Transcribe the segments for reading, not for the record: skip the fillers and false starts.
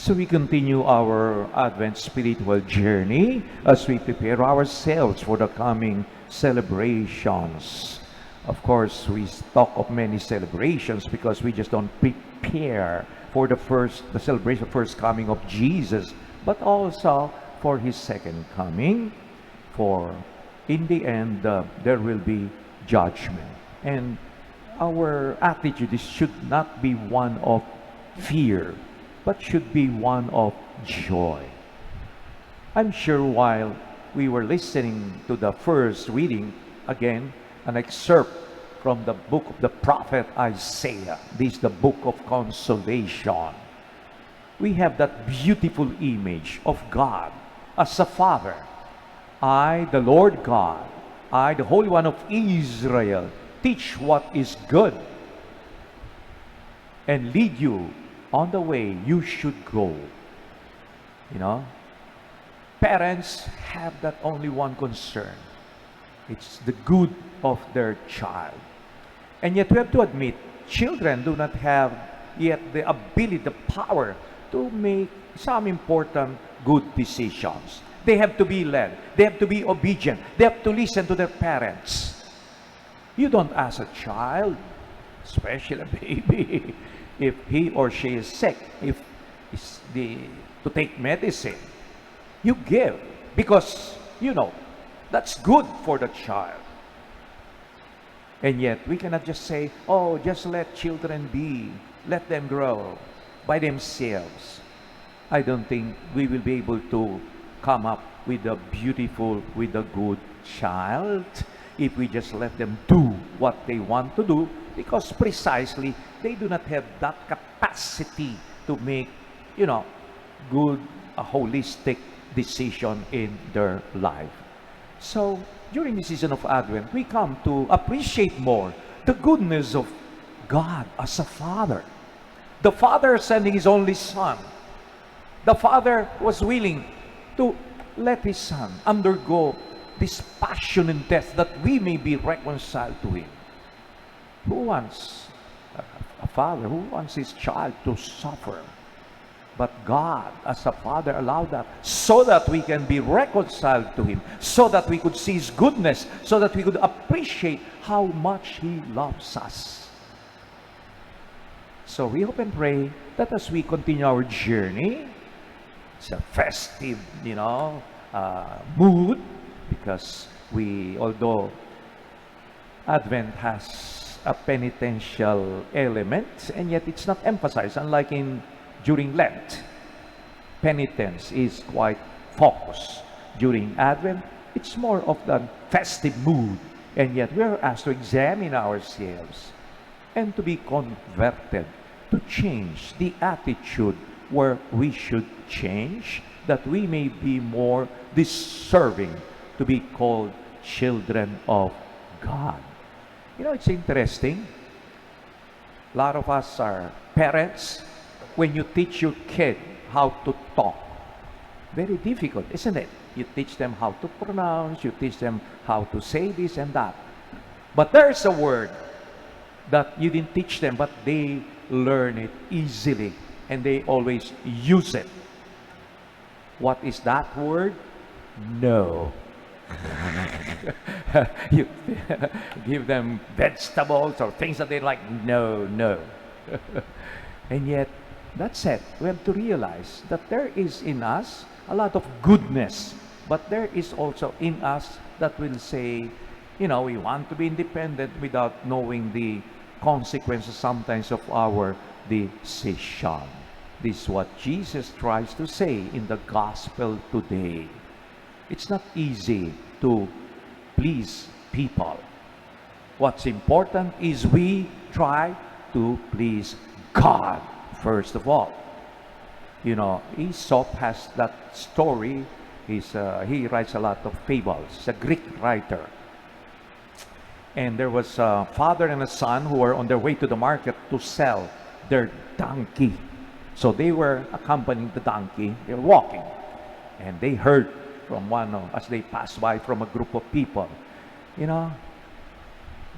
So we continue our Advent spiritual journey as we prepare ourselves for the coming celebrations. Of course, we talk of many celebrations because we just don't prepare for the celebration of first coming of Jesus, but also for his second coming. For in the end, there will be judgment. And our attitude should not be one of fear, but should be one of joy. I'm sure while we were listening to the first reading, again, an excerpt from the book of the prophet Isaiah, this is the book of consolation. We have that beautiful image of God as a father. I, the Lord God, I, the Holy One of Israel, teach what is good and lead you on the way you should go. You know, parents have that only one concern. It's the good of their child. And yet we have to admit, children do not have yet the ability, the power to make some important good decisions. They have to be led. They have to be obedient. They have to listen to their parents. You don't ask a child, especially a baby, if he or she is sick, to take medicine. You give because you know that's good for the child. And yet we cannot just say, oh, just let children be, let them grow by themselves. I don't think we will be able to come up with a beautiful, with a good child if we just let them do what they want to do, because precisely they do not have that capacity to make, good, a holistic decision in their life. So during the season of Advent, we come to appreciate more the goodness of God as a Father. The Father sending His only Son. The Father was willing to let His Son undergo this passion and death that we may be reconciled to Him. Who wants a father? Who wants his child to suffer? But God, as a Father, allowed that so that we can be reconciled to Him, so that we could see His goodness, so that we could appreciate how much He loves us. So we hope and pray that as we continue our journey, it's a festive, mood, because although Advent has a penitential element, and yet it's not emphasized, unlike during Lent. Penitence is quite focused. During Advent, it's more of the festive mood, and yet we're asked to examine ourselves and to be converted, to change the attitude where we should change, that we may be more deserving to be called children of God. It's interesting. A lot of us are parents. When you teach your kid how to talk, very difficult, isn't it? You teach them how to pronounce, you teach them how to say this and that. But there's a word that you didn't teach them, but they learn it easily and they always use it. What is that word? No. You give them vegetables or things that they like. No. And yet, that's it. We have to realize that there is in us a lot of goodness, but there is also in us that will say, we want to be independent without knowing the consequences sometimes of our decision. This is what Jesus tries to say in the gospel today. It's not easy to please people. What's important is we try to please God first of all. Aesop has that story. He writes a lot of fables. He's a Greek writer. And there was a father and a son who were on their way to the market to sell their donkey. So they were accompanying the donkey. They were walking. And they heard from as they passed by from a group of people,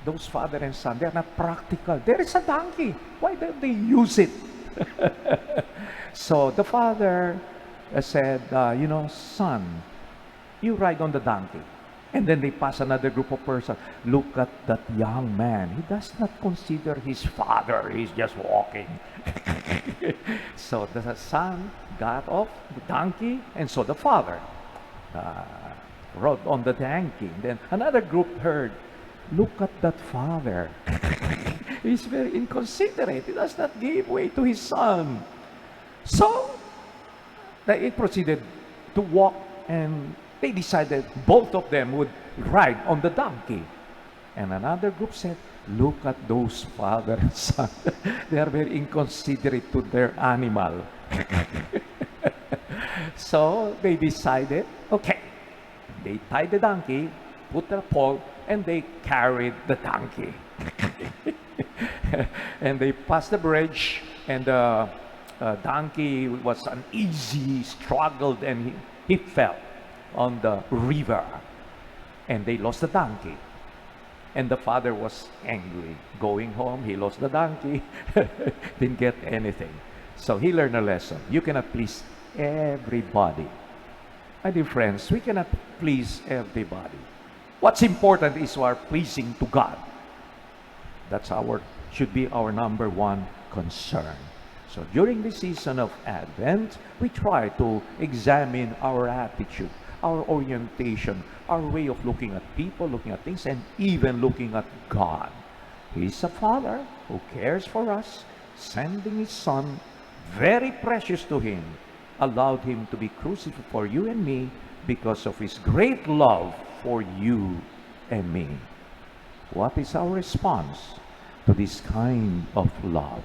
those father and son, they're not practical. There is a donkey. Why don't they use it? So the father said, son, you ride on the donkey. And then they pass another group of persons. Look at that young man. He does not consider his father. He's just walking. So the son got off the donkey, and so the father uh, rode on the donkey. Then another group heard, look at that father. He's very inconsiderate. He does not give way to his son. So it proceeded to walk, and they decided both of them would ride on the donkey. And another group said, look at those father and son. They are very inconsiderate to their animal. So they decided, okay, they tied the donkey, put a pole, and they carried the donkey. And they passed the bridge, and the donkey was uneasy, struggled, and he fell on the river, and they lost the donkey. And the father was angry. Going home, he lost the donkey, didn't get anything. So he learned a lesson. You cannot please everybody. My dear friends, we cannot please everybody. What's important is our pleasing to God. That's should be our number one concern. So during the season of Advent, we try to examine our attitude, our orientation, our way of looking at people, looking at things, and even looking at God. He's a Father who cares for us, sending His Son, very precious to Him, allowed Him to be crucified for you and me because of His great love for you and me. What is our response to this kind of love?